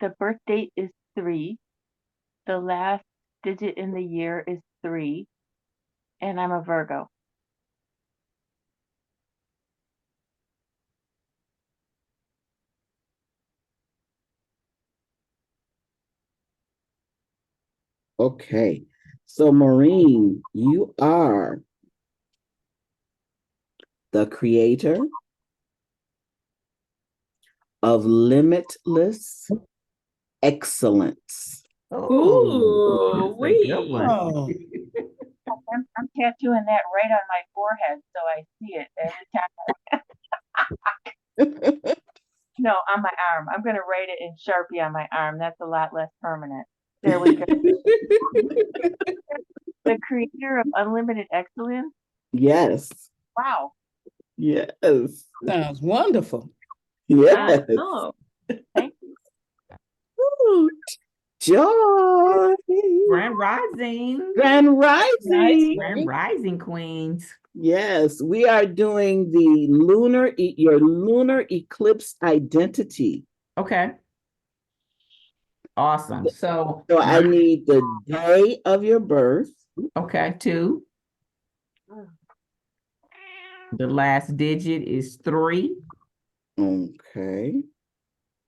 The birth date is 3. The last digit in the year is 3. And I'm a Virgo. Okay. So Maureen, you are the creator of limitless excellence. Ooh, That's a good one. Oh, I'm tattooing that right on my forehead so I see it every time. No, on my arm. I'm going to write it in Sharpie on my arm. That's a lot less permanent. There we go. The creator of unlimited excellence. Yes. Wow. Yes. sounds wonderful. Yes. Oh, Thank you. Ooh, Joy. Grand Rising. Grand Rising. Grand Rising Queens. Yes, we are doing the your lunar eclipse identity. Okay. Awesome. So, So I need the day of your birth, okay, 2. The last digit is 3, okay,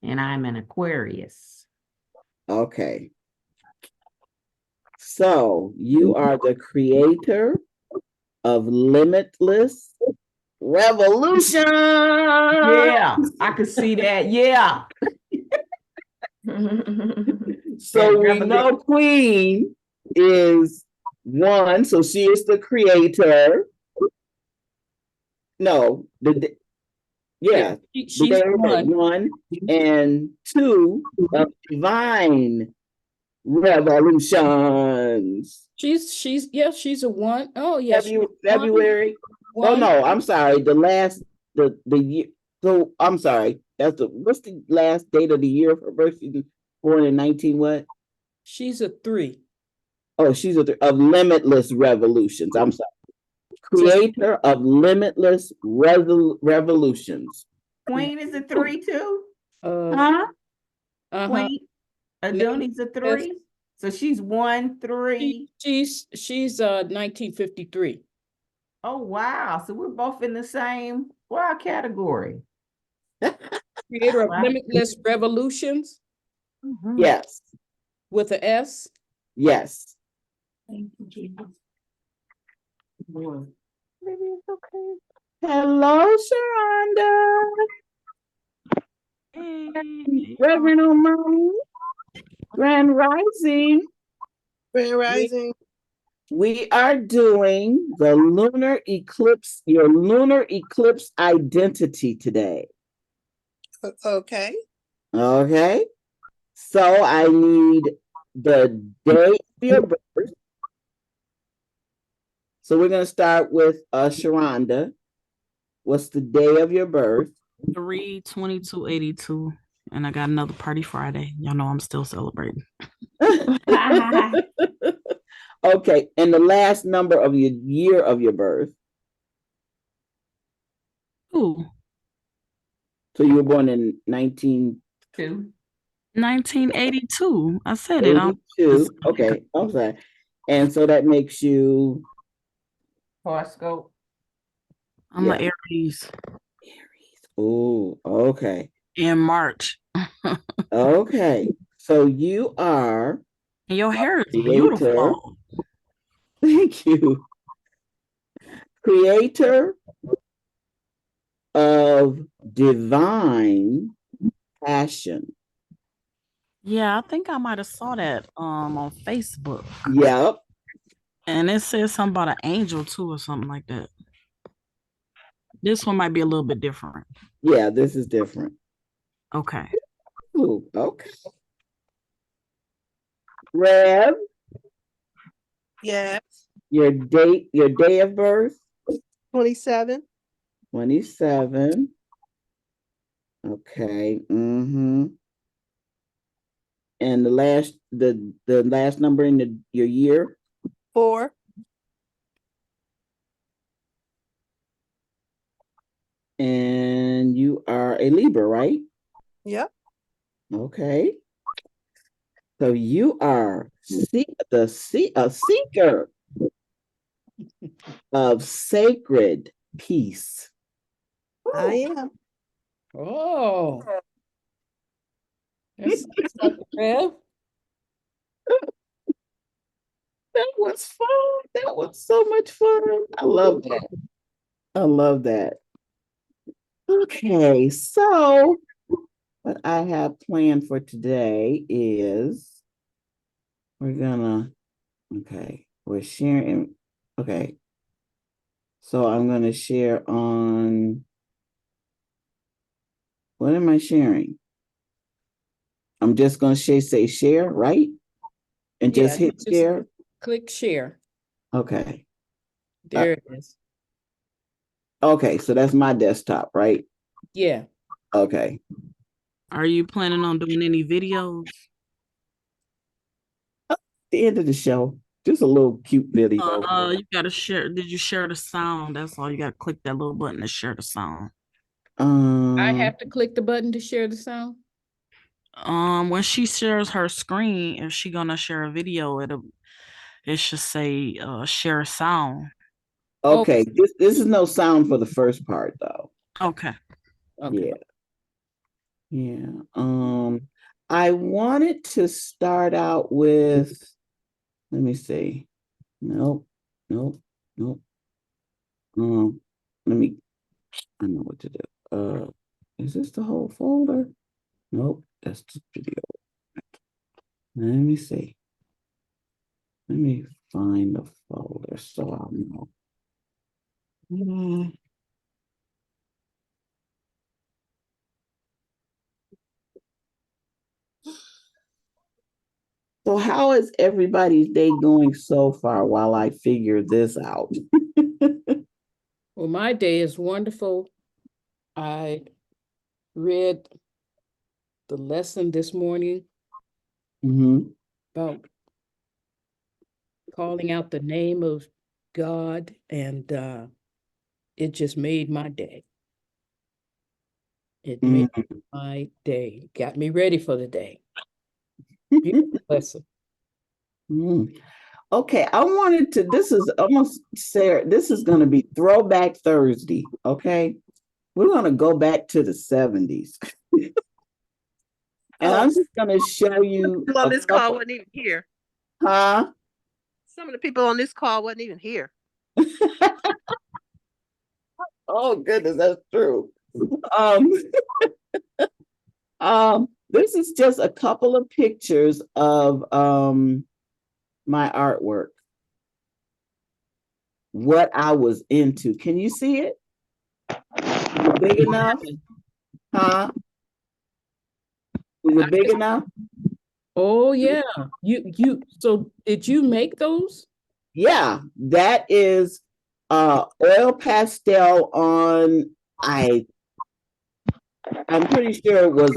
and I'm an Aquarius. okay. So you are the creator of limitless revolution. Yeah, I could see that. Yeah. So we Revolution. know Queen is 1, so she is the creator. No, yeah, She's the 1. 1 and 2 of divine revolutions. She's she's a 1. Oh yeah, she's February. Oh 1. no, I'm sorry. The year. So I'm sorry. What's the last date of the year of her birth? She was born in 19 what? She's a 3. Oh, she's of limitless revolutions. I'm sorry. Creator of limitless revolutions. Queen is a 3 too. Huh? Queen Adoni's a 3. So she's 1, 3. She's 1953. Oh wow. So we're both in the same category. Creator of Wow. Limitless Revolutions Yes. with an S. Yes. thank you, Jesus. Maybe it's okay. Hello, Sharonda. Hey. Reverend O'Malley. Grand Rising. Grand Rising. We are doing the lunar eclipse, your lunar eclipse identity today. Okay. Okay. So I need the day of your birth. So we're going to start with Sharonda. What's the day of your birth? 3/22/82, and I got another party Friday. Y'all know I'm still celebrating. Okay. And the last number of your year of your birth. Ooh, So you were born in 1982. 1982. I said it. Okay. I'm sorry. And so that makes you Horoscope. I'm an Aries Aries. Oh, okay. in March. Okay. So you are And your hair is creator. beautiful. Thank you. Creator of divine passion. Yeah, I think I might have saw that on Facebook. Yep. And it says something about an angel too or something like that. This one might be a little bit different. Yeah, this is different. Okay. Ooh, okay. Rev, Yes. your day of birth, 27. 27. Okay. Mm-hmm. And the last number in your year, 4. and you are a Libra, right? Yep. Okay. So you are a seeker of sacred peace. I am. Oh, that's Dr. Rev. That was fun. That was so much fun. I love that. I love that. Okay, so what I have planned for today is we're sharing. Okay, so I'm gonna share on, what am I sharing? I'm just gonna say share, right? And Yeah, just hit just share. click share. Okay. There it is. Okay, so that's my desktop, right? Yeah. Okay. Are you planning on doing any videos? The end of the show. Just a little cute video. You gotta share. Did you share the sound? That's all. You gotta click that little button to share the sound. I Um, have to click the button to share the sound. When she shares her screen, if she gonna share a video, it should say share sound. okay, this is no sound for the first part though. Okay. Okay. Yeah. Yeah. I wanted to start out with, let me see. Nope, nope, nope. Let me, I know what to do. Is this the whole folder? Nope, that's the video. Let me see. Let me find the folder so I'll know. So how is everybody's day going so far while I figure this out? Well, my day is wonderful. I read the lesson this morning Mm-hmm. about calling out the name of God, and it just made my day. It made my day. Got me ready for the day. Beautiful lesson. Okay, I wanted to, this is almost, Sarah, this is going to be Throwback Thursday, okay? We're going to go back to the 70s. And I'm just going to show you People on a this call couple, wasn't even here. huh? Some of the people on this call wasn't even here. Oh goodness, that's true. Um, this is just a couple of pictures of my artwork. What I was into. Can you see it? Is it big enough? Huh? Is it big enough? Oh yeah. So did you make those? Yeah, that is oil pastel on, I'm pretty sure it was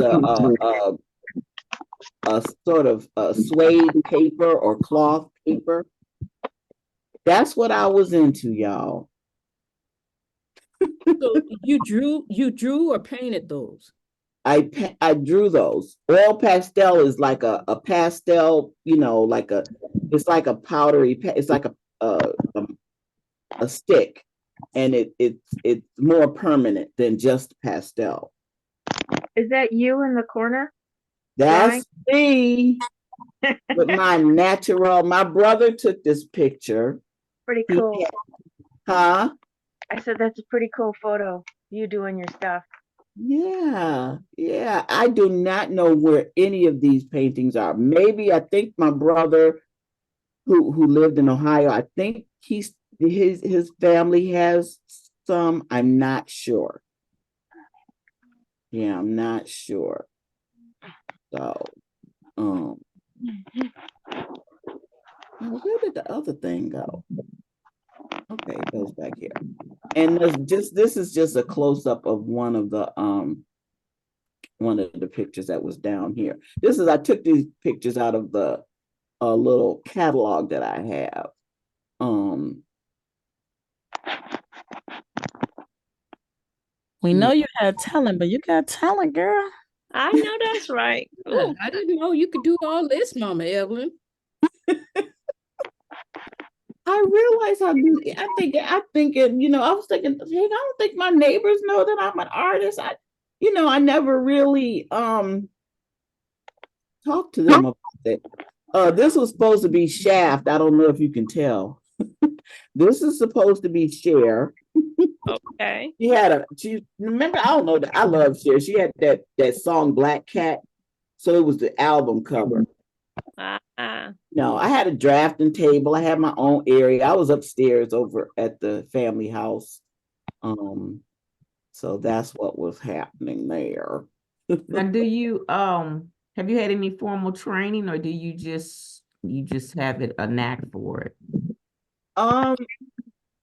a sort of a suede paper or cloth paper. That's what I was into, y'all. So you drew or painted those? I drew those. Oil pastel is like a pastel, it's like a powdery, it's like a stick, and it's more permanent than just pastel. Is that you in the corner? That's me with my natural. My brother took this picture. Pretty He cool. Huh? I said that's a pretty cool photo. You doing your stuff. Yeah, yeah. I do not know where any of these paintings are. Maybe I think my brother who lived in Ohio, I think his family has some. I'm not sure. Yeah, I'm not sure. So, now where did the other thing go? Okay, it goes back here. And this is just a close-up of one of the pictures that was down here. I took these pictures out of the little catalog that I have. We know you had talent, but you got talent, girl. I know that's right. Ooh, I didn't know you could do all this, Mama Evelyn. I realize how good I think it, I was thinking, hey, I don't think my neighbors know that I'm an artist. I never really talked to them about it. This was supposed to be Shaft. I don't know if you can tell. This is supposed to be Cher. okay. She remember, I don't know that I love Cher. She had that song Black Cat. So it was the album cover. No, I had a drafting table. I had my own area. I was upstairs over at the family house. So that's what was happening there. Now, do you have you had any formal training, or do you just have a knack for it? I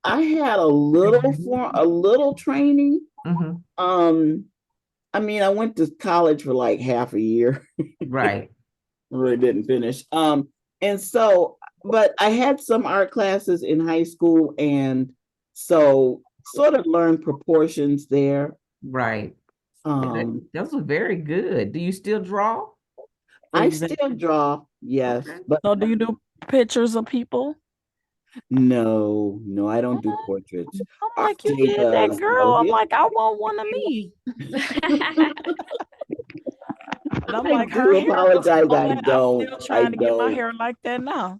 had a little training. Mhm. I mean, I went to college for like half a year. Right. Really didn't finish. And so, but I had some art classes in high school, and so sort of learned proportions there. Right. Um, Those were very good. Do you still draw? I still draw, yes, Okay. but So do you do pictures of people? no, I don't do portraits. I'm like, you RJ did that, does, girl. I'm like, I want one of me. And I'm I like, her do hair was apologize. I flowing. I'm don't. still I trying to get my don't. hair like that now.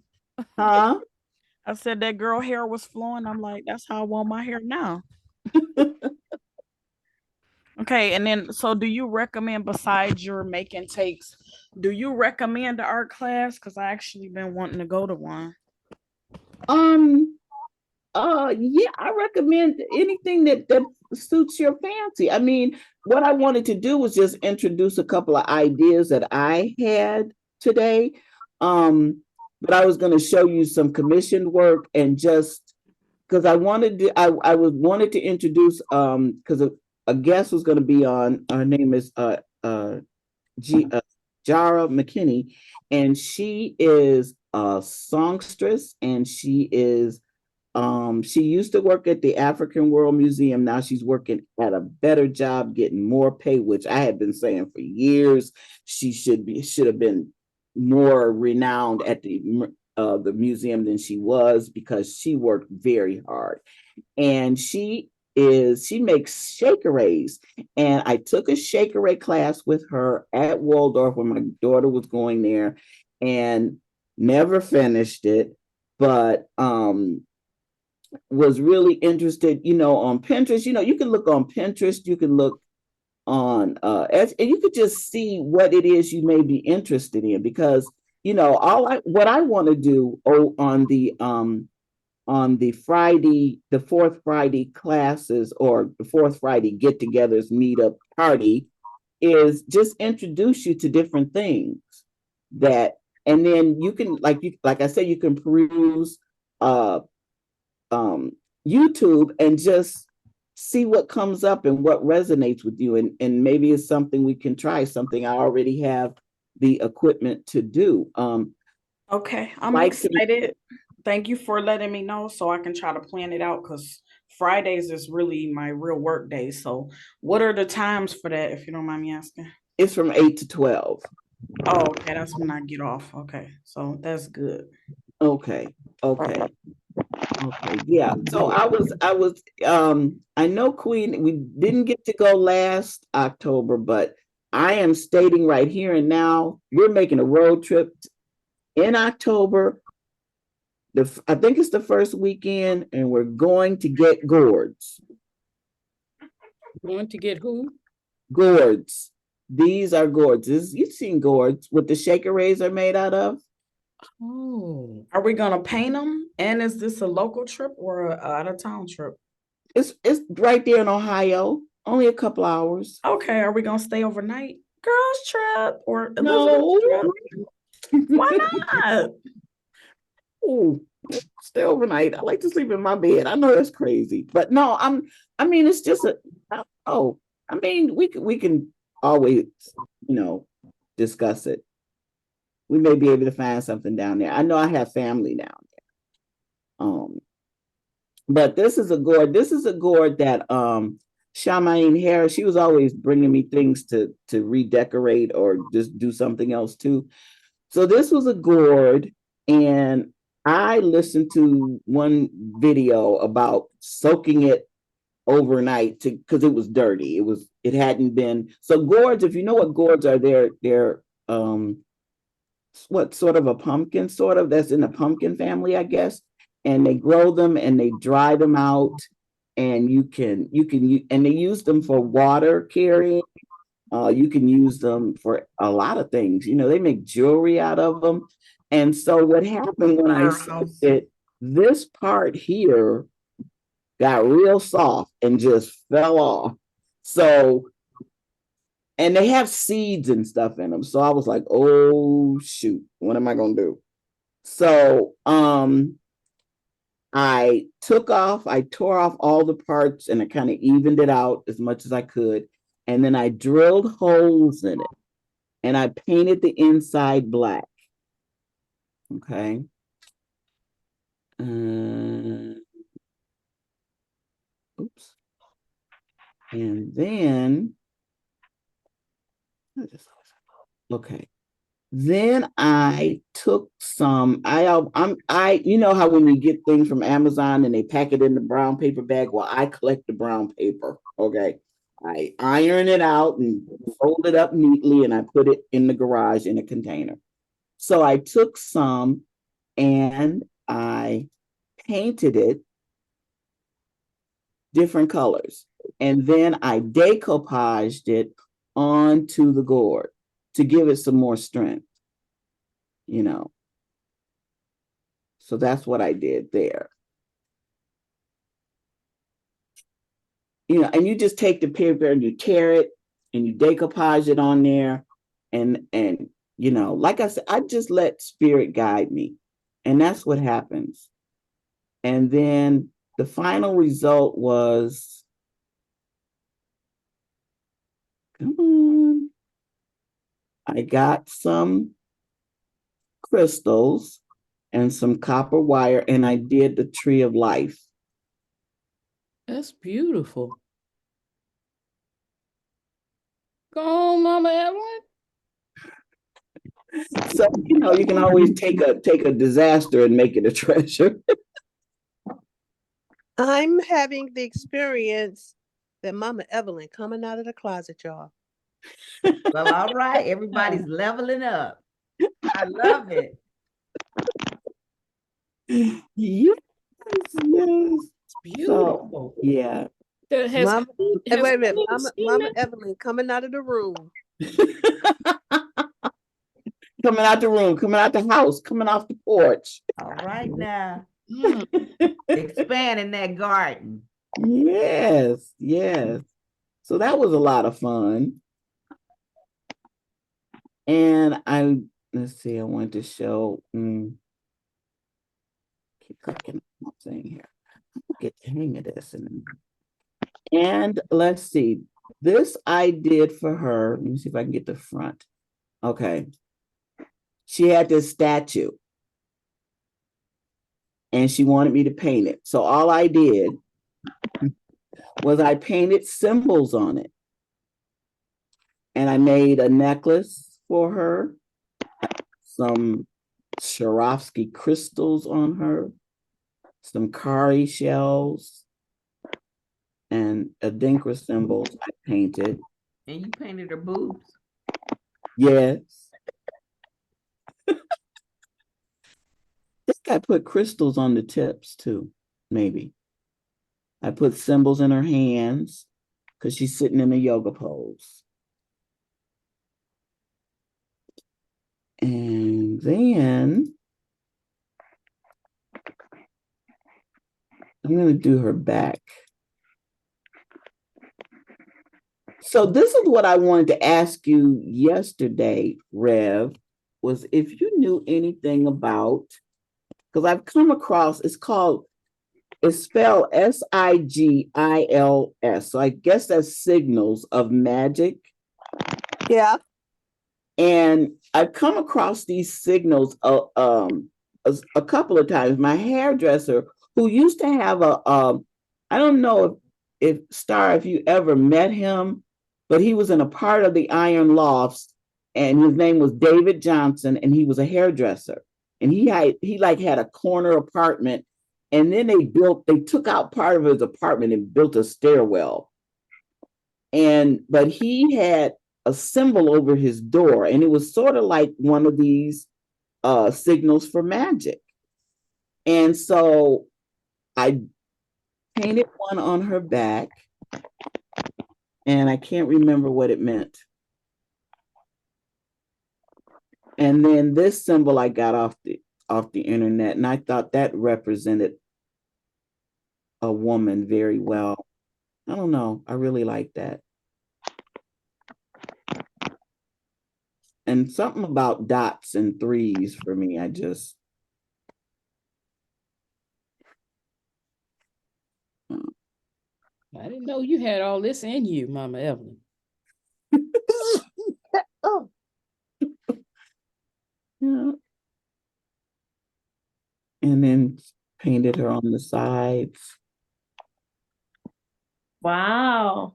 Huh? I said that girl hair was flowing. I'm like, that's how I want my hair now. Okay, and then so do you recommend, besides your making takes, do you recommend the art class? Because I actually been wanting to go to one. Um. Yeah, I recommend anything that suits your fancy. I mean, what I wanted to do was just introduce a couple of ideas that I had today. But I was going to show you some commissioned work, and just because I wanted to introduce because a guest was going to be on. Her name is G, Jara McKinney, and she is a songstress, and she used to work at the African World Museum. Now she's working at a better job, getting more pay, which I had been saying for years. She should have been more renowned at the museum than she was, because she worked very hard. And she makes shakerais. And I took a shakerai class with her at Waldorf when my daughter was going there, and never finished it. But was really interested, on Pinterest. You can look on Pinterest, you can look on and you could just see what it is you may be interested in, because what I want to do on the Friday, the fourth Friday classes, or the fourth Friday get-togethers, meetup party, is just introduce you to different things that, and then you can, like I said, you can peruse uh YouTube and just see what comes up and what resonates with you. And maybe it's something we can try, something I already have the equipment to do. Okay, I'm excited. Thank you for letting me know so I can try to plan it out, because Fridays is really my real work day. So what are the times for that, if you don't mind me asking? It's from 8 to 12. Oh, okay, that's when I get off. Okay, so that's good. Okay. Yeah. So I know Queen, we didn't get to go last October, but I am stating right here and now, we're making a road trip in October. I think it's the first weekend, and we're going to get gourds. Going to get who? Gourds. These are gourds. You've seen gourds, what the shakerais are made out of. Oh, Are we gonna paint them? And is this a local trip or a out of town trip? It's right there in Ohio, only a couple hours. Okay, are we gonna stay overnight? Girls trip or No. Elizabeth trip? Why not? Ooh, stay overnight. I like to sleep in my bed. I know that's crazy, but no, I mean, it's just I mean, we can always, discuss it. We may be able to find something down there. I know I have family down there. But this is a gourd. This is a gourd that Charmaine Harris, she was always bringing me things to redecorate or just do something else too. So this was a gourd, and I listened to one video about soaking it overnight to because it was dirty. It hadn't been so gourds. If you know what gourds are, they're what sort of a pumpkin, sort of that's in the pumpkin family, I guess. And they grow them and they dry them out, and and they use them for water carrying. You can use them for a lot of things. You know, they make jewelry out of them. And so what happened when I soaked it, this part here got real soft and just fell off. So, and they have seeds and stuff in them. So I was like, oh shoot, what am I gonna do? So I tore off all the parts and I kind of evened it out as much as I could. And then I drilled holes in it and I painted the inside black. Okay. Oops. And then, okay. Then I took some, you know how when you get things from Amazon and they pack it in the brown paper bag? Well, I collect the brown paper. Okay. I iron it out and fold it up neatly and I put it in the garage in a container. So I took some and I painted it different colors. And then I decoupaged it onto the gourd to give it some more strength, you know. So that's what I did there. You know, and you just take the paper and you tear it and you decoupage it on there. And you know, like I said, I just let spirit guide me. And that's what happens. And then the final result was, come on. I got some crystals and some copper wire, and I did the tree of life. That's beautiful. Go on, Mama Evelyn. So, you know, you can always take a disaster and make it a treasure. I'm having the experience that Mama Evelyn coming out of the closet, y'all. Well, all right. Everybody's leveling up. I love it. Yes, yes. It's beautiful. So, yeah. Mama, Has wait a minute, Queen seen Mama that? Evelyn coming out of the room. Coming out the room, coming out the house, coming off the porch. All right now. Mm. Expanding that garden. Yes, yes. So that was a lot of fun. And let's see, I wanted to show, keep clicking on thing here. I'll get the hang of this. And let's see, this I did for her. Let me see if I can get the front. Okay. She had this statue and she wanted me to paint it. So all I did was I painted symbols on it. And I made a necklace for her, some Swarovski crystals on her, some Kari shells, and Adinkra symbols I painted. And you painted her boobs. Yes. I think I put crystals on the tips too, maybe. I put symbols in her hands because she's sitting in a yoga pose. And then I'm going to do her back. So this is what I wanted to ask you yesterday, Rev, was if you knew anything about, because I've come across, it's spelled SIGILS. So I guess that's signals of magic. Yeah. And I've come across these signals a couple of times. My hairdresser, who used to have I don't know if you ever met him, but he was in a part of the Iron Lofts, and his name was David Johnson, and he was a hairdresser, and he had a corner apartment, and then they took out part of his apartment and built a stairwell, but he had a symbol over his door, and it was sort of like one of these signals for magic. And so I painted one on her back, and I can't remember what it meant. And then this symbol I got off the internet, and I thought that represented a woman very well. I don't know. I really like that. And something about dots and threes for me, I didn't know you had all this in you, Mama Evelyn. Oh, yeah. And then painted her on the sides. Wow.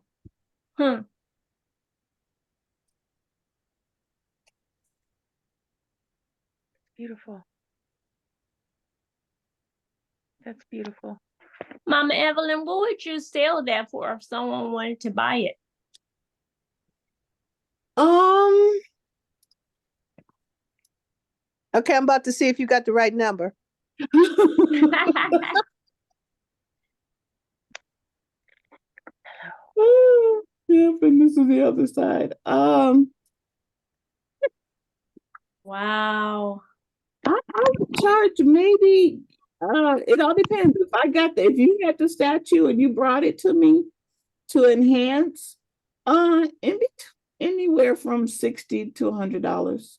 Beautiful. That's beautiful. Mama Evelyn, what would you sell that for if someone wanted to buy it? okay, I'm about to see if you got the right number. Yep, and this is the other side. Wow. I would charge maybe. It all depends. If you had the statue and you brought it to me to enhance, anywhere from $60 to $100.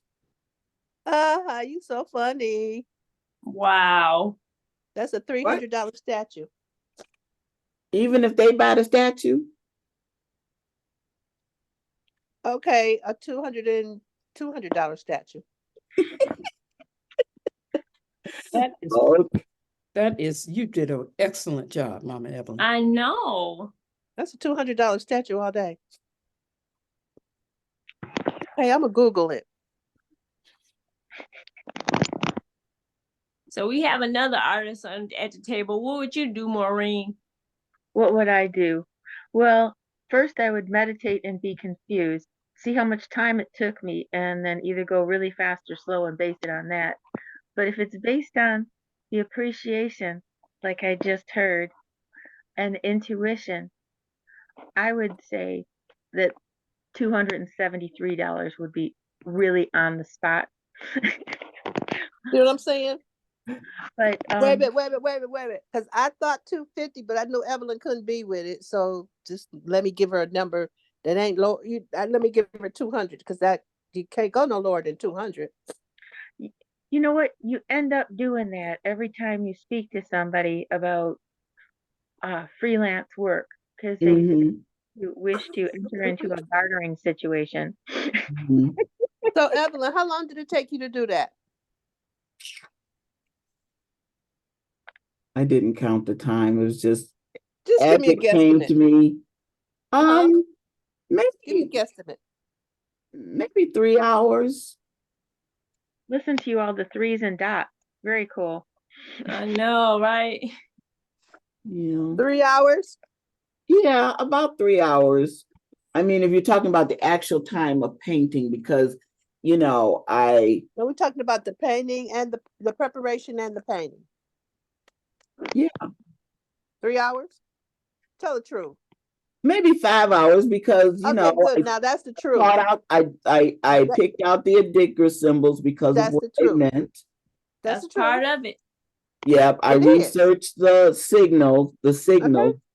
You so funny. Wow. That's a $300 statue. Even if they buy the statue. Okay, a $200 statue. You did an excellent job, Mama Evelyn. I know. That's a $200 statue all day. Hey, I'm gonna Google it. So we have another artist at the table. What would you do, Maureen? What would I do? Well, first I would meditate and be confused, see how much time it took me, and then either go really fast or slow and base it on that. But if it's based on the appreciation, like I just heard, and intuition, I would say that $273 would be really on the spot. You know what I'm saying? But wait a minute. Because I thought 250, but I knew Evelyn couldn't be with it. So just let me give her a number that ain't low. Let me give her 200 because you can't go no lower than 200. You know what? You end up doing that every time you speak to somebody about freelance work because they wish to enter into a bartering situation. So Evelyn, how long did it take you to do that? I didn't count the time. It was just give me a guesstimate. Came to me. Maybe give me a guesstimate. Maybe 3 hours. Listen to you all the threes and dots. Very cool. I know, right? Yeah. 3 hours? Yeah, about 3 hours. I mean, if you're talking about the actual time of painting, because No, we're talking about the painting and the preparation and the painting. Yeah. 3 hours? Tell the truth. Maybe 5 hours because good. Now that's the truth. I picked out the Adigra symbols because of what they meant. That's part of it. Yep, I researched the signal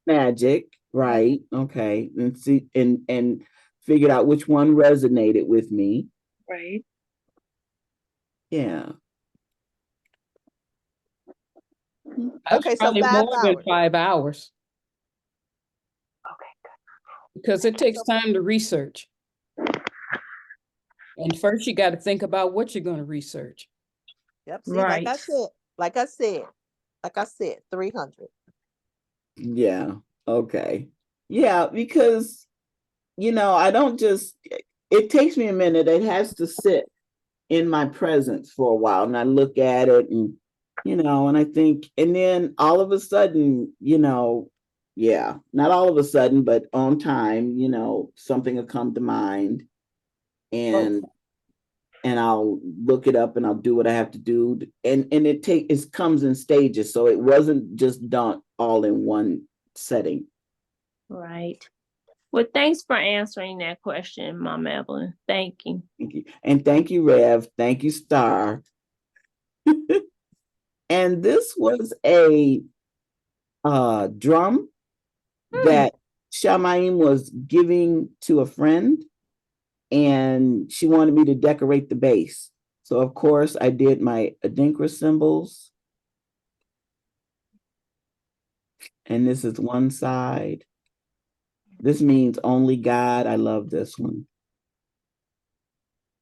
magic, right? Okay, and see and figured out which one resonated with me. Right. Yeah. Okay, so probably more than 5 hours. Okay, good. Because it takes time to research. And first you got to think about what you're going to research. Yep. See, like I said, 300. Yeah. Okay. Yeah, because I don't just, it takes me a minute. It has to sit in my presence for a while, and I look at it, and and I think, and then all of a sudden, yeah, not all of a sudden, but on time, something will come to mind, and I'll look it up and I'll do what I have to do, and it comes in stages, so it wasn't just done all in one setting. Right. Well, thanks for answering that question, Mama Evelyn. Thank you. Thank you. And thank you, Rev. Thank you, Star. And this was a drum that Shamaim was giving to a friend, and she wanted me to decorate the base. So of course I did my Adinkra symbols. And this is one side. This means only God. I love this one.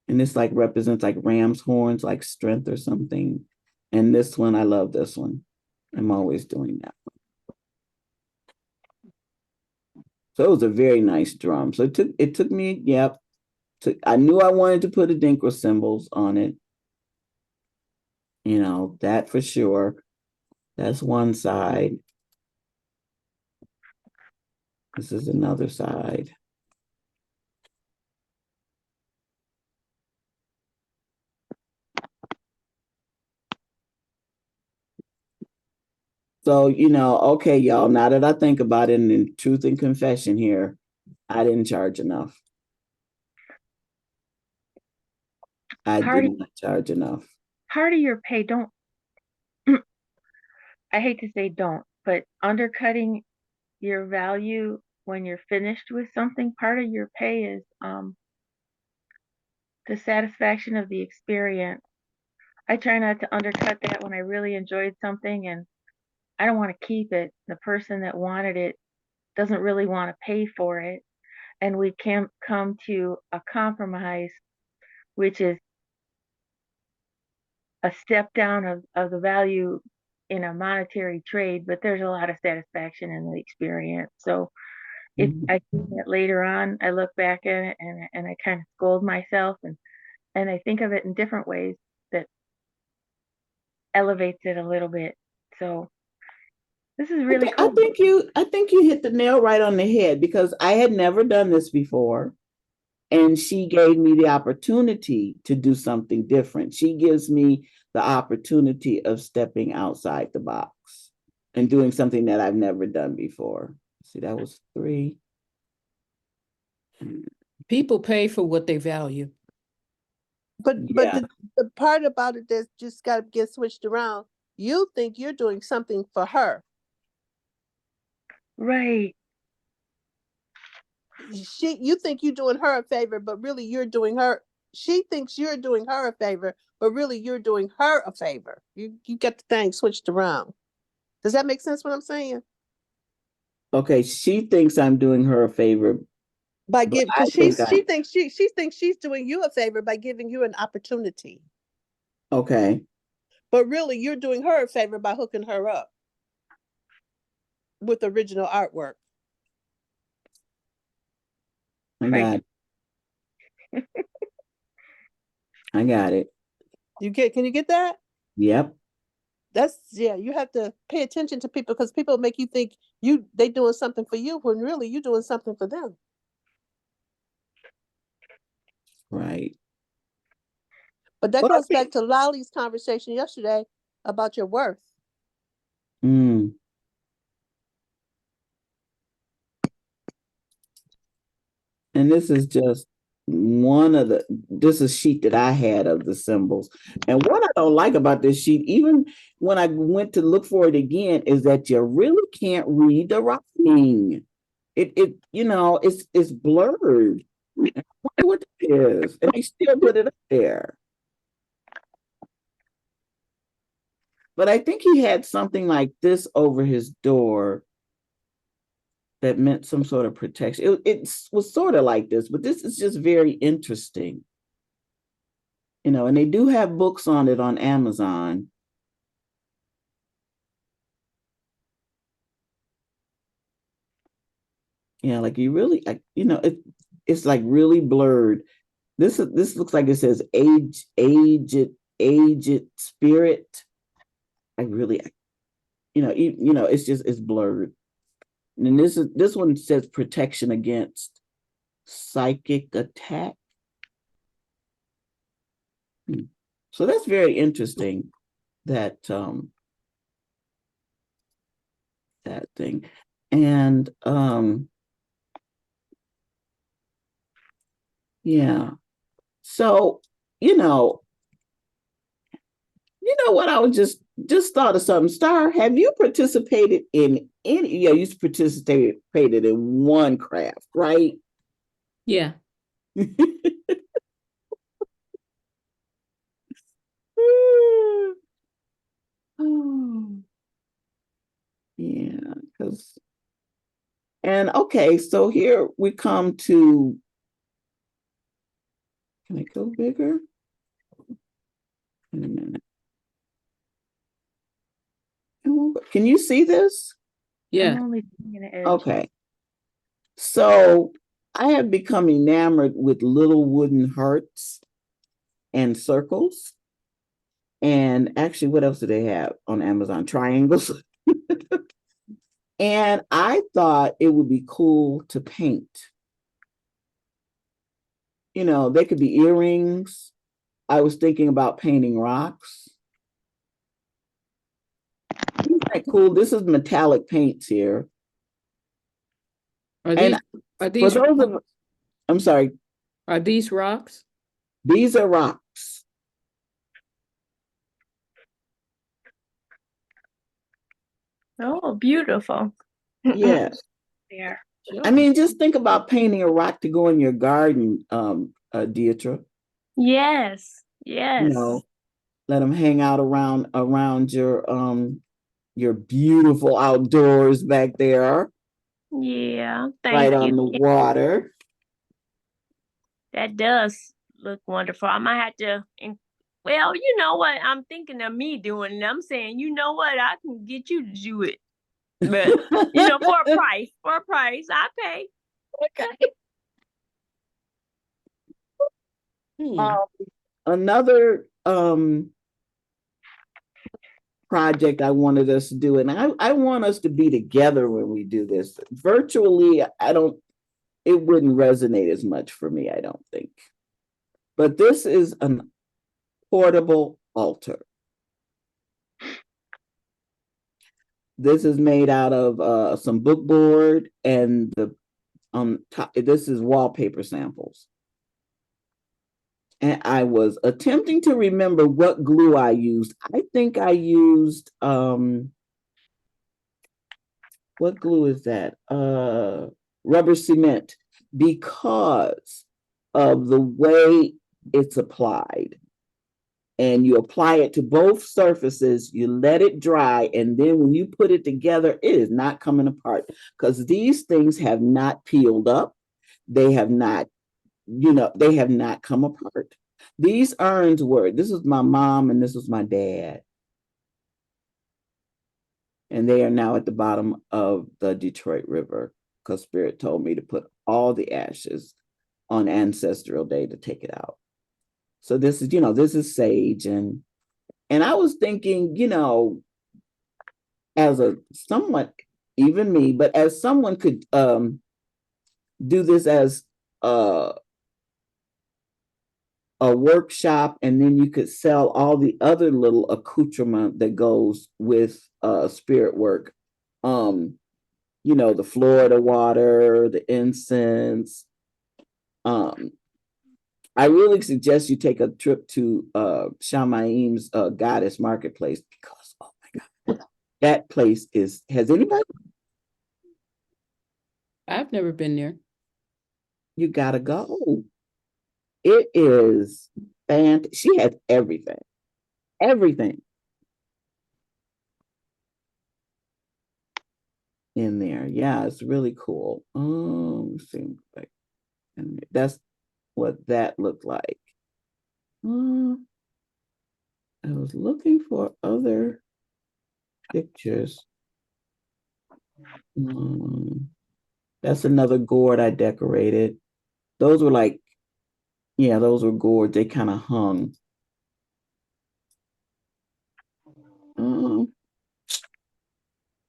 And this like represents like ram's horns, like strength or something. And this one, I love this one. I'm always doing that one. So it was a very nice drum. So it took me, yep. I knew I wanted to put Adinkra symbols on it. That for sure. That's one side. This is another side. So, okay, y'all, now that I think about it, and in truth and confession here, I didn't charge enough. I did not charge enough. Part of your pay, don't, I hate to say don't, but undercutting your value when you're finished with something, part of your pay is the satisfaction of the experience. I try not to undercut that when I really enjoyed something and I don't want to keep it. The person that wanted it doesn't really want to pay for it. And we can come to a compromise, which is a step down of the value in a monetary trade, but there's a lot of satisfaction in the experience. So if I see that later on, I look back at it and I kind of scold myself and I think of it in different ways that elevates it a little bit. So this is really cool. I think you hit the nail right on the head, because I had never done this before. And she gave me the opportunity to do something different. She gives me the opportunity of stepping outside the box and doing something that I've never done before. See, that was 3. People pay for what they value. But Yeah. the part about it that's just got to get switched around. You think you're doing something for her. Right. You think you're doing her a favor, but really you're doing her. She thinks you're doing her a favor, but really you're doing her a favor. You get the thing switched around. Does that make sense what I'm saying? Okay, she thinks I'm doing her a favor. By giving, because she thinks she's doing you a favor by giving you an opportunity. Okay. But really you're doing her a favor by hooking her up with original artwork. I got it. I got it. Can you get that? Yep. You have to pay attention to people, because people make you think they doing something for you when really you're doing something for them. Right. But that goes back to Lolly's conversation yesterday about your worth. Mm. And this is just this is a sheet that I had of the symbols. And what I don't like about this sheet, even when I went to look for it again, is that you really can't read the writing. It's blurred. I wonder what it is. And they still put it up there. But I think he had something like this over his door that meant some sort of protection. It was sort of like this, but this is just very interesting. And they do have books on it on Amazon. Yeah, like you really, like, it's like really blurred. This looks like it says aged spirit. I really, it's blurred. And this one says protection against psychic attack. So that's very interesting, that that thing. And yeah. So, what, I was just thought of something. Star, have you participated in any, yeah, you participated in one craft, right? Yeah. Yeah, and okay, so here we come to, can I go bigger? Wait a minute. Can you see this? Yeah. I'm only seeing an edge. Okay. So I have become enamored with little wooden hearts and circles. And actually, what else do they have on Amazon? Triangles. And I thought it would be cool to paint. They could be earrings. I was thinking about painting rocks. Isn't that cool? This is metallic paints here. Are And these for those of, I'm sorry, are these rocks? these are rocks. Oh, beautiful. Yes. There. I mean, just think about painting a rock to go in your garden, Deirdre. Yes, yes. Let them hang out around your beautiful outdoors back there, Yeah, right thank you. on the water. That does look wonderful. I might have to, well, you know what? I'm thinking of me doing it. I'm saying, you know what? I can get you to do it. But, for a price, I pay. Okay. Another project I wanted us to do, and I want us to be together when we do this. Virtually, it wouldn't resonate as much for me, I don't think. But this is an portable altar. This is made out of some bookboard, and this is wallpaper samples. And I was attempting to remember what glue I used. I think I used what glue is that? Rubber cement, because of the way it's applied. And you apply it to both surfaces, you let it dry, and then when you put it together, it is not coming apart, because these things have not peeled up. They have not, they have not come apart. These urns this was my mom and this was my dad. And they are now at the bottom of the Detroit River, because Spirit told me to put all the ashes on Ancestral Day to take it out. So this is sage, and I was thinking, as someone, even me, but as someone could do this as a workshop, and then you could sell all the other little accoutrement that goes with spirit work. The Florida water, the incense. I really suggest you take a trip to Shamaim's Goddess Marketplace, because, oh my God, that place has anybody? I've never been there. You gotta go. It is fantastic. She has everything. Everything in there. Yeah, it's really cool. Seems like, and that's what that looked like. I was looking for other pictures. That's another gourd I decorated. Those were like, yeah, those were gourds. They kind of hung. I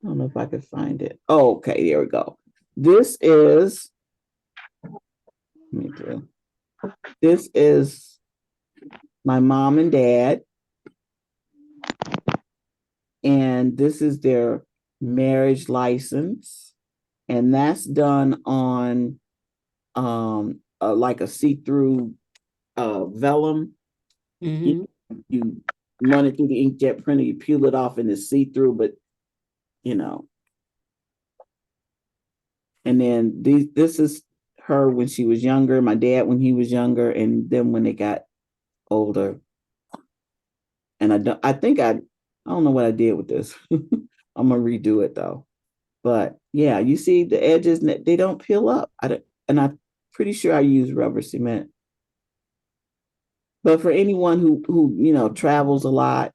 don't know if I could find it. Oh, okay, there we go. This is, this is my mom and dad, and this is their marriage license, and that's done on like a see-through vellum. Mhm. You run it through the inkjet printer, you peel it off, and it's see-through, but you know. And then this is her when she was younger, my dad when he was younger, and then when they got older. And I don't know what I did with this. I'm gonna redo it though. But yeah, you see the edges, they don't peel up. And I'm pretty sure I use rubber cement. But for anyone who travels a lot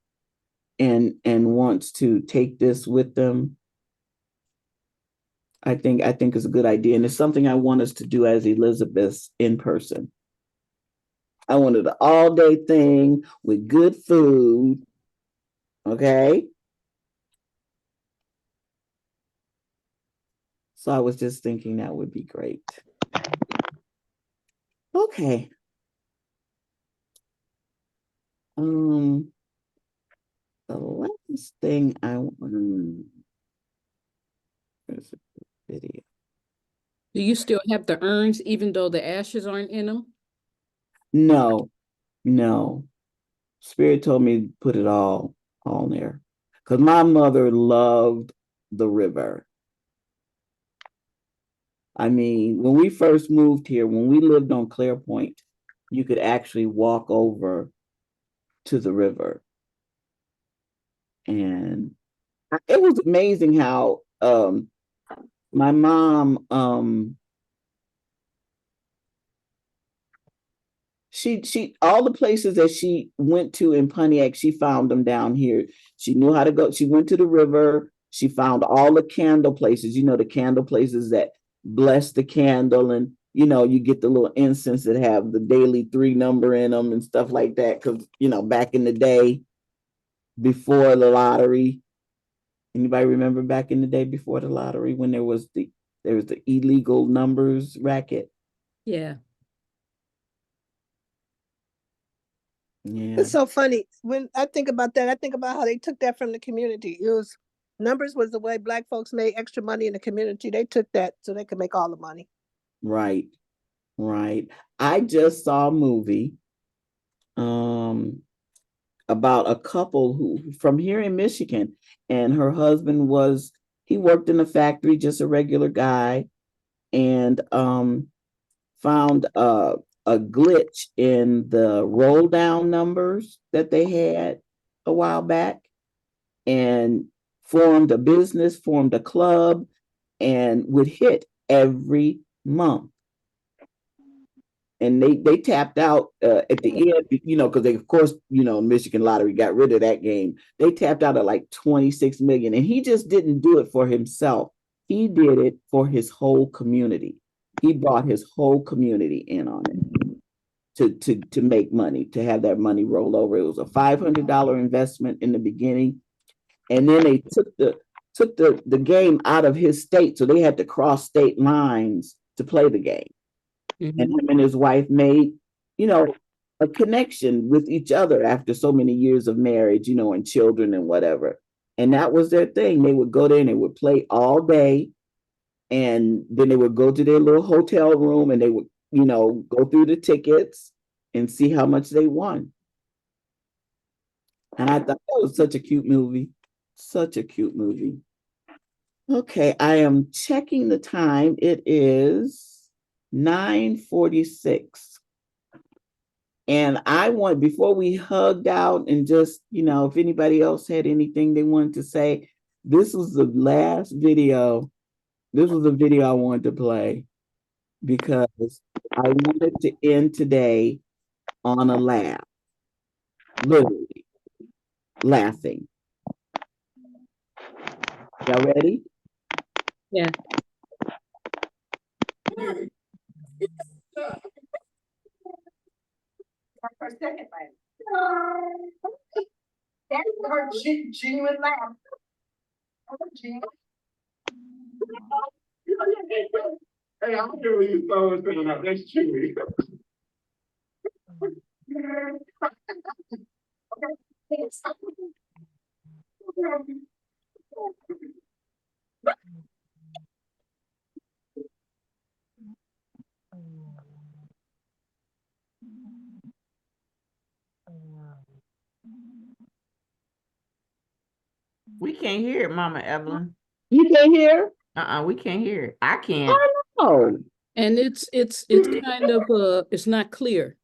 and wants to take this with them, I think it's a good idea, and it's something I want us to do as Elizabeths in person. I wanted an all-day thing with good food. Okay. So I was just thinking that would be great. Okay. The last thing I want. There's a video. Do you still have the urns, even though the ashes aren't in them? No. Spirit told me to put it all there. Because my mother loved the river. I mean, when we first moved here, when we lived on Claire Point, you could actually walk over to the river. And it was amazing how my mom she all the places that she went to in Pontiac, she found them down here. She knew how to go. She went to the river. She found all the candle places, the candle places that bless the candle, and you get the little incense that have the daily 3 number in them and stuff like that. Because back in the day, before the lottery, anybody remember back in the day before the lottery when there was the illegal numbers racket? Yeah. Yeah. It's so funny. When I think about that, I think about how they took that from the community. It was numbers was the way Black folks made extra money in the community. They took that so they could make all the money. Right. I just saw a movie about a couple who from here in Michigan, and her husband he worked in a factory, just a regular guy, and found a glitch in the roll down numbers that they had a while back, and formed a business, formed a club, and would hit every month. And they tapped out at the end, because they, of course, Michigan Lottery got rid of that game. They tapped out at like 26 million, and he just didn't do it for himself. He did it for his whole community. He brought his whole community in on it to make money, to have that money roll over. It was a $500 investment in the beginning, and then they took the game out of his state, so they had to cross state lines to play the game. Mhm. And him and his wife made, a connection with each other after so many years of marriage, and children and whatever. And that was their thing. They would go there and they would play all day. And then they would go to their little hotel room and they would, go through the tickets and see how much they won. And I thought that was such a cute movie. Such a cute movie. Okay, I am checking the time. It is 9:46. And I want, before we hugged out and just, if anybody else had anything they wanted to say, this was the last video. This was the video I wanted to play because I wanted to end today on a laugh, literally laughing. Y'all ready? Yeah. Her second laugh. That's her genuine laugh. Hey, I'm sure you saw it saying that. That's chewy. We can't hear it, Mama Evelyn. You can't hear? We can't hear it. I can't. Oh, And it's kind of it's not clear.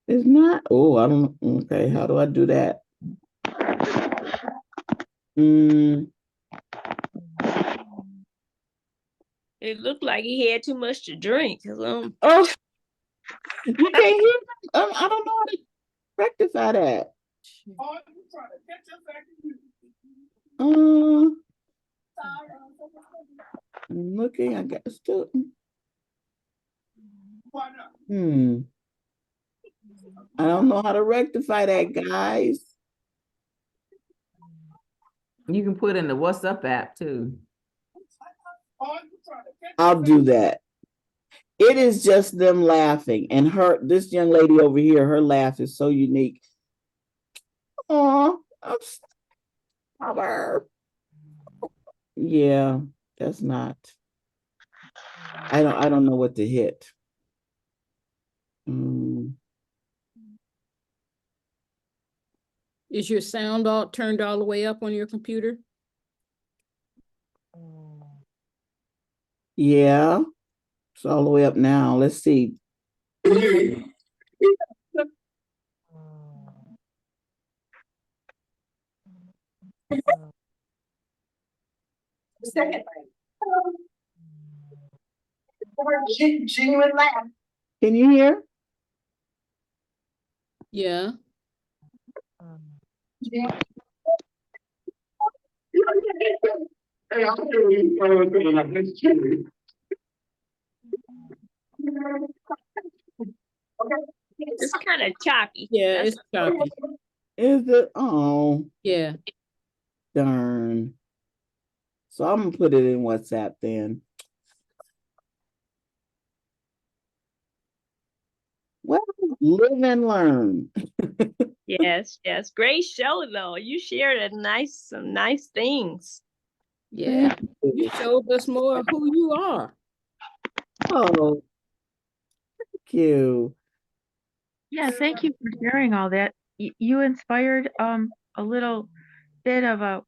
it's not. Oh, I don't. Okay, how do I do that? It looked like he had too much to drink. Oh, you can't hear? I don't know how to rectify that. I'm looking. I got still. I don't know how to rectify that, guys. You can put in the WhatsApp app too. I'll do that. It is just them laughing, and this young lady over here, her laugh is so unique. Oh, I'm sorry. Yeah, that's not. I don't know what to hit. Is your sound all turned all the way up on your computer? Yeah, it's all the way up now. Let's see. Second laugh. Genuine laugh. Can you hear? Yeah. Hey, I'm sure you saw it saying that. That's chewy. It's kind of choppy. Yeah, it's choppy. Is it? Oh. Yeah. Darn. So I'm gonna put it in WhatsApp then. Well, live and learn. Yes, great show though. You shared some nice things. Yeah, you showed us more of who you are. Oh, thank you. Yeah, thank you for sharing all that. You inspired a little bit of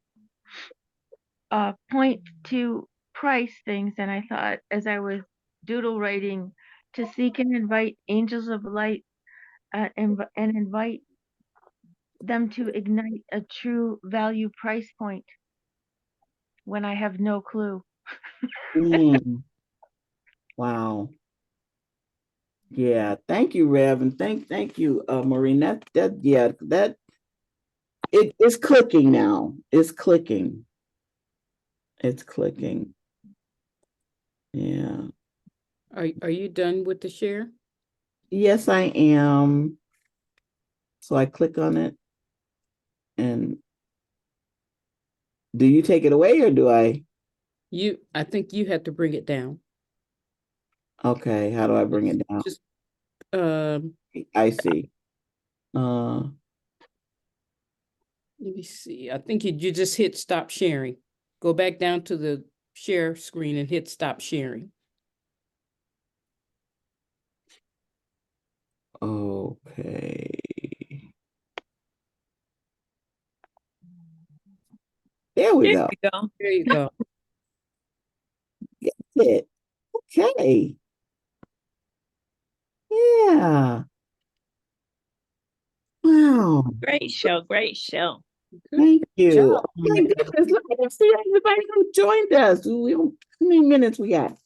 a point to price things, and I thought as I was doodle writing to seek and invite angels of light and invite them to ignite a true value price point when I have no clue. Wow. Yeah, thank you, Rev, and thank you, Maureen. It's clicking now. It's clicking. It's clicking. Yeah. Are you done with the share? Yes, I am. So I click on it, and do you take it away or do I? I think you have to bring it down. Okay, how do I bring it down? Just I see. Let me see. I think you just hit stop sharing. Go back down to the share screen and hit stop sharing. Okay. There we go. There you go. That's it. Okay. Yeah. Wow. Great show. Thank you. job. Oh my goodness, look at see everybody who joined us. How many minutes we got?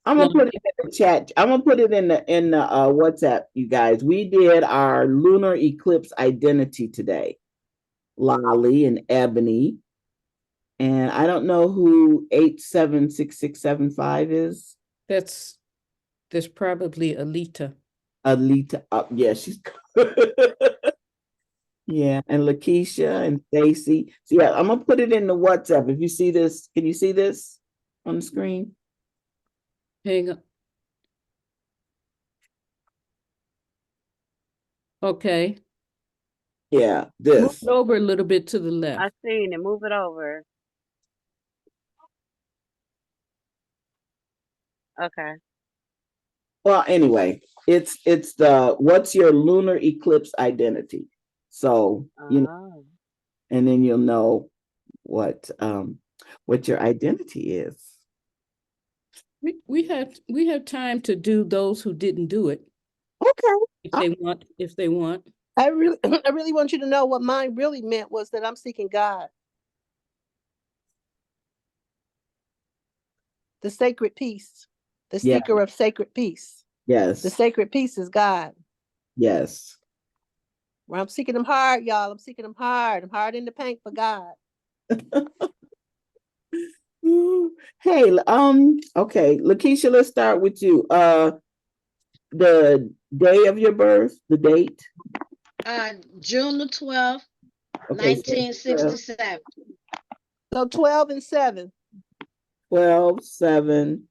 I'm gonna put it in the chat. I'm gonna put it in the WhatsApp, you guys. We did our lunar eclipse identity today. Lolly and Ebony. And I don't know who 876675 is. There's probably Alita. Alita, yeah, she's yeah, and Lakeisha and Stacy. So yeah, I'm gonna put it in the WhatsApp. If you see this, can you see this on the screen? Hang on. Okay. Yeah, Move this. it over a little bit to the left. I seen it. Move it over. Okay. Well, anyway, it's the what's your lunar eclipse identity? So you know, Oh. and then you'll know what your identity is. We have time to do those who didn't do it Okay. if they want. I really want you to know what mine really meant was that I'm seeking God. The sacred peace. The Yeah. seeker of sacred peace. Yes. The sacred peace is God. Yes. Well, I'm seeking him hard, y'all. I'm seeking him hard. I'm hard in the paint for God. Hey, okay, Lakeisha, let's start with you. The day of your birth, the date. June the 12th, Okay, 1967. So 12 and 7. 12, 7,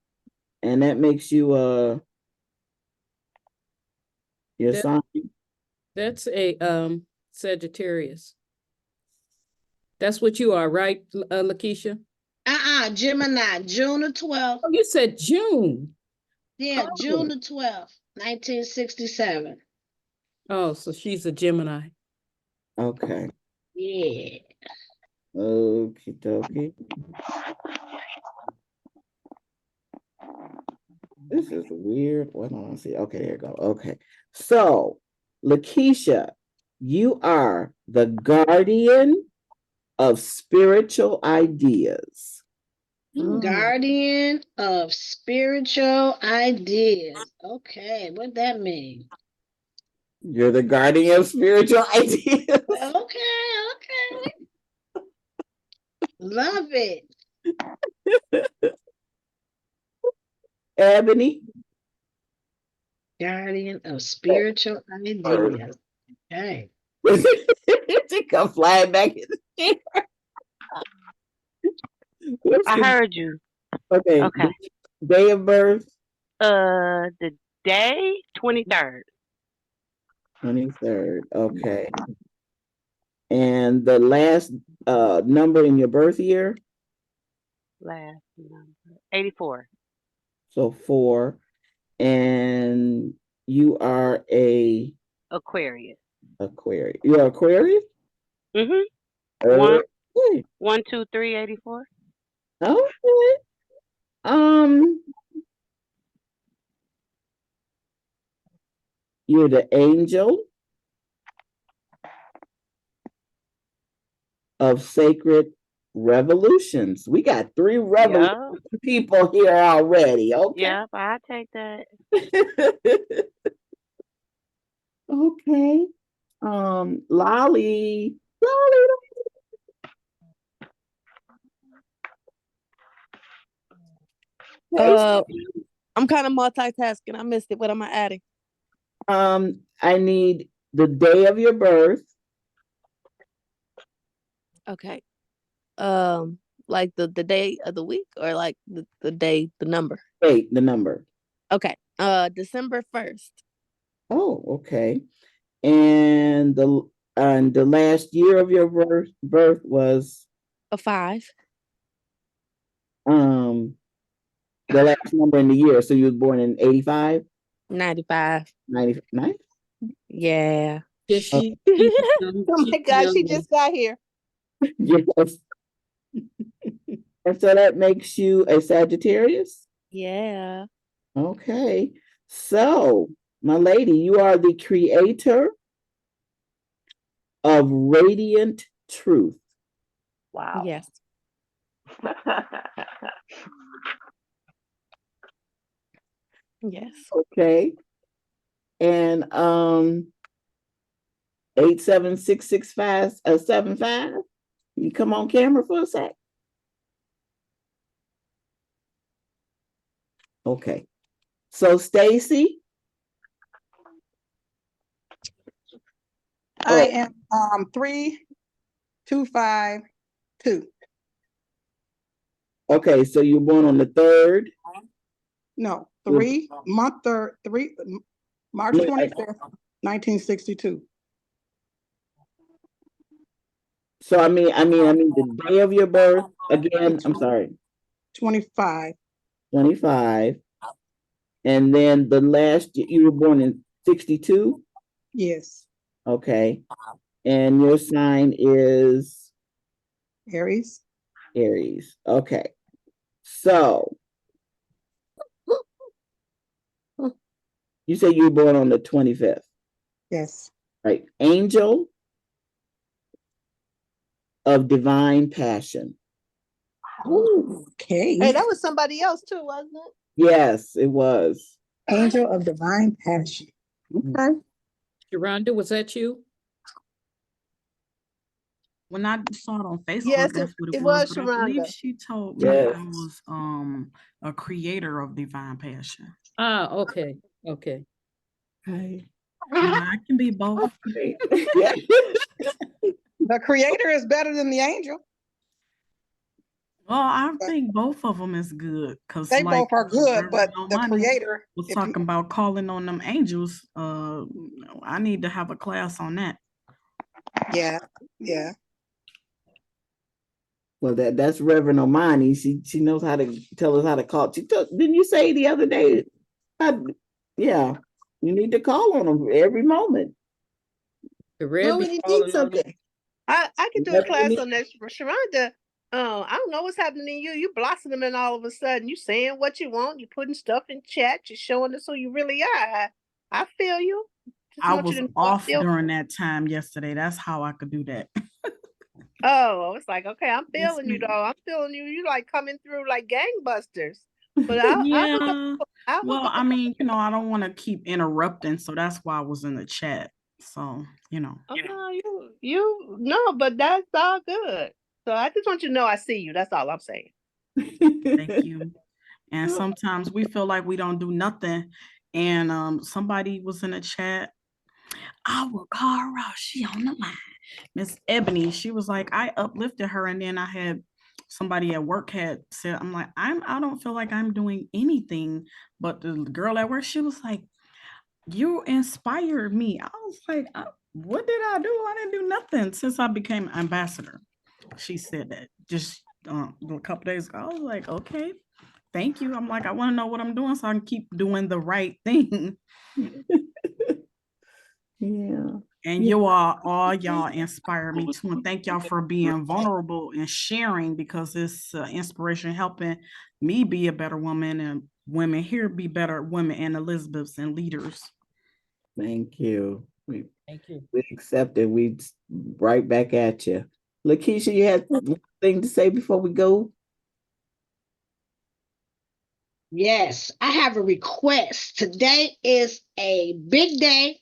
and that makes you your sign. That's a Sagittarius. That's what you are, right, Lakeisha? Gemini, June the 12th. Oh, you said June. Yeah, Oh. June the 12th, 1967. Oh, so she's a Gemini. Okay. Yeah. Okie dokie. This is weird. What do I see? Okay, there you go. Okay. So, Lakeisha, you are the guardian of spiritual ideas. Guardian of spiritual ideas. Okay, what that mean? You're the guardian of spiritual ideas. Okay. Love it. Ebony. Guardian of spiritual ideas. Okay. She come flying back in the chair. I heard you. Okay. Okay. Day of birth. The day 23rd. 23rd. Okay. And the last number in your birth year? Last number 84. So 4. And you are a Aquarius. Aquarius. You're Aquarius? Mm-hmm. 1, 2, 3, 84. Okay. You're the angel of sacred revolutions. We got 3 revolution people here already. Okay. Yep, I'll take that. Okay. Lolly. I'm kind of multitasking. I missed it. What am I adding? I need the day of your birth. Okay. Like the day of the week, or like the day, the number? Wait, the number. Okay. December 1st. Oh, okay. And the last year of your birth was a 5. The last number in the year. So you were born in 85? 95. 99? Yeah. She, oh my God, she just got here. Yes. And so that makes you a Sagittarius? Yeah. Okay. So, my lady, you are the creator of radiant truth. Wow. Yes. Yes. Okay. And 8766575. You come on camera for a sec. Okay. So Stacy? I am 3252. Okay, so you're born on the 3rd? No, Well, March 25th, 1962. So I mean the day of your birth again. I'm sorry. 25. 25. And then the last you were born in 62? Yes. Okay. And your sign is Aries. Aries. Okay. So you say you were born on the 25th. Yes. Right. Angel of divine passion. Ooh, okay. Hey, that was somebody else too, wasn't it? Yes, it was. Angel of divine passion. Okay. Sharonda, was that you? When I saw it on Facebook, Yes, that's what it was. was But I believe Sharonda. she told me Yes. I was a creator of divine passion. Ah, okay. Okay. Okay. I can be both. Yeah. The creator is better than the angel. Well, I think both of them is good because They like both are good, but the Money creator was if you- talking about calling on them angels. I need to have a class on that. Yeah, yeah. Well, that's Reverend Omani. She knows how to tell us how to call. Didn't you say the other day? Yeah, you need to call on them every moment. The Well, Rev we be need calling on something. I could do a Whatever you class need. on that. Sharonda, I don't know what's happening to you. You blossoming all of a sudden. You saying what you want. You putting stuff in chat. You're showing us who you really are. I feel you. Just I want you was to know I off feel. during that time yesterday. That's how I could do that. Oh, it's like, okay, I'm Yes, feeling you though. ma'am. I'm feeling you. You like coming through like gangbusters. But I'll hook up. Yeah. I'll Well, hook up. I mean, I don't want to keep interrupting, so that's why I was in the chat. So, Oh, no, you no, but that's all good. So I just want you to know I see you. That's all I'm saying. thank you. And sometimes we feel like we don't do nothing. And somebody was in the chat. I will call her out. She on the line. Miss Ebony, she was like, I uplifted her, and then I had somebody at work had said, I'm like, I don't feel like I'm doing anything. But the girl at work, she was like, you inspired me. I was like, what did I do? I didn't do nothing since I became ambassador. She said that just a couple days ago. I was like, okay, thank you. I'm like, I want to know what I'm doing so I can keep doing the right thing. Yeah. And you all y'all inspire me too. And thank y'all for being vulnerable and sharing, because it's inspiration helping me be a better woman and women here be better women and Elizabeths and leaders. Thank you. Thank you. We accept it. We right back at you. Lakeisha, you had one thing to say before we go? Yes, I have a request. Today is a big day.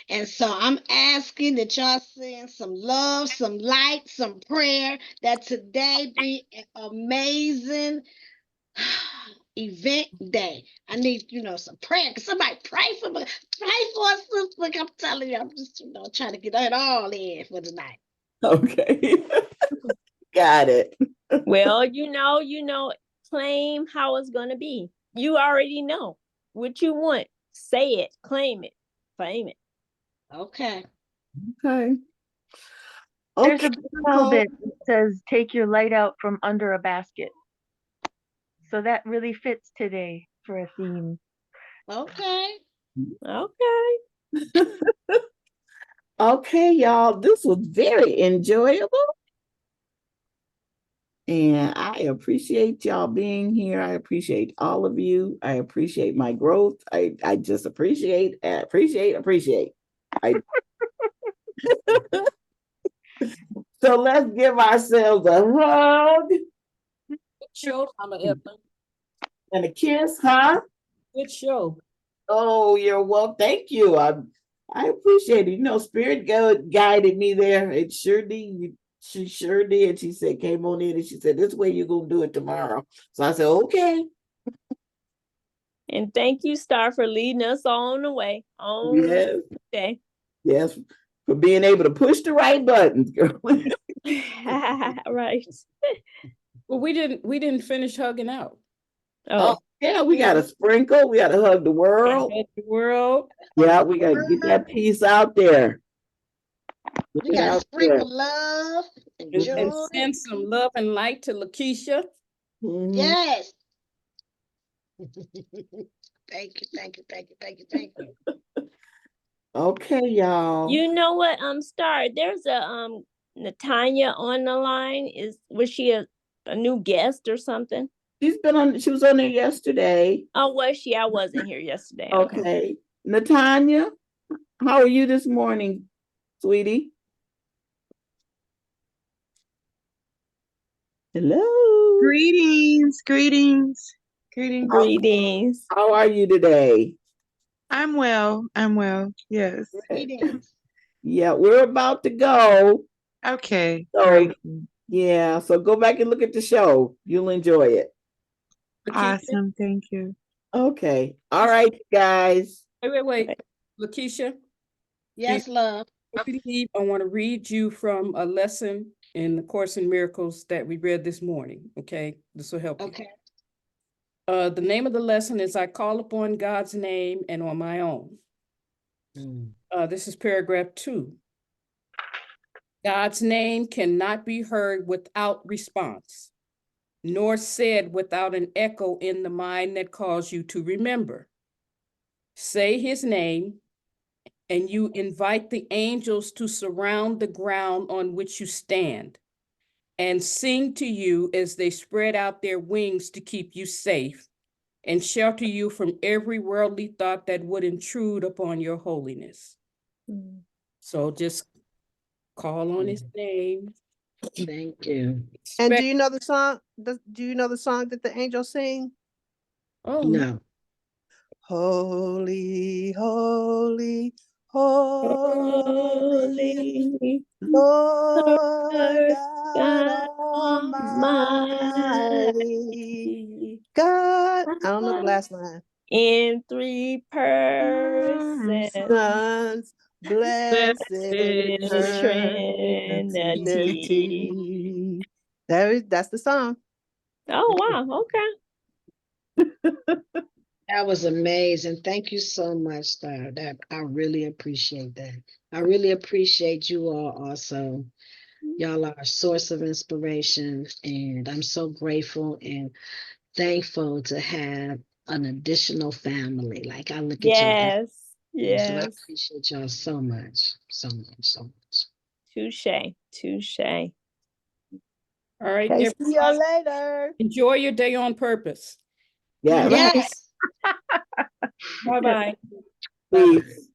And so I'm asking that y'all send some love, some light, some prayer, that today be an amazing event day. I need, some prayer. Can somebody pray for me? Pray for us, sister. Like I'm telling you, I'm just, trying to get it all in for tonight. Okay. Got it. Well, claim how it's gonna be. You already know what you want. Say it, claim it, claim it. Okay. Okay. There's a Okay, little Nicole. bit that says take your light out from under a basket. So that really fits today for a theme. Okay. Okay. Okay, y'all. This was very enjoyable. And I appreciate y'all being here. I appreciate all of you. I appreciate my growth. I just appreciate. So let's give ourselves a hug Good show, Mama Evelyn. and a kiss, huh? Good show. Oh, you're well. Thank you. I appreciate it. Spirit guided me there. It sure did. She sure did. She said, came on in and she said, this way you're gonna do it tomorrow. So I said, okay. And thank you, Star, for leading us on the way. Yes. Day. Yes. For being able to push the right buttons, girl. Right. Well, we didn't finish hugging out. Oh, yeah, we gotta sprinkle. We gotta hug the world. Hug the world. Yeah, we gotta get that piece out there. We got to sprinkle love and And joy. send some love and light to Lakeisha. Yes. Thank you, thank you, thank you, thank you, thank you. Okay, y'all. You know what, Star, there's a Natanya on the line. Was she a new guest or something? She was on there yesterday. Oh, was she? I wasn't here yesterday. Okay. Natanya, how are you this morning, sweetie? Hello. Greetings. How are you today? I'm well. Yes. Greetings. Yeah, we're about to go. Okay. So, great. yeah, so go back and look at the show. You'll enjoy it. Awesome. Thank you. Okay. All right, guys. Wait. Lakeisha? Yes, love. Before we leave, I want to read you from a lesson in the Course in Miracles that we read this morning. Okay, this will help you. Okay. The name of the lesson is I Call Upon God's Name and on My Own. This is paragraph 2. God's name cannot be heard without response, nor said without an echo in the mind that calls you to remember. Say his name, and you invite the angels to surround the ground on which you stand and sing to you as they spread out their wings to keep you safe and shelter you from every worldly thought that would intrude upon your holiness. So just call on his name. Thank you. And do you know the song? Do you know the song that the angels sing? Oh, no. Holy, holy, holy, Lord God Almighty. God, I don't know the last line. In 3 persons. Sons, blessed Trinity. That's the song. Oh, wow. Okay. That was amazing. Thank you so much, Star. That I really appreciate that. I really appreciate you all also. Y'all are a source of inspiration, and I'm so grateful and thankful to have an additional family. Like I look at y'all. Yes. So I appreciate y'all so much, so much. Touche. All right. Okay, see y'all later. Enjoy your day on purpose. Yes. Yes. Bye-bye. Peace.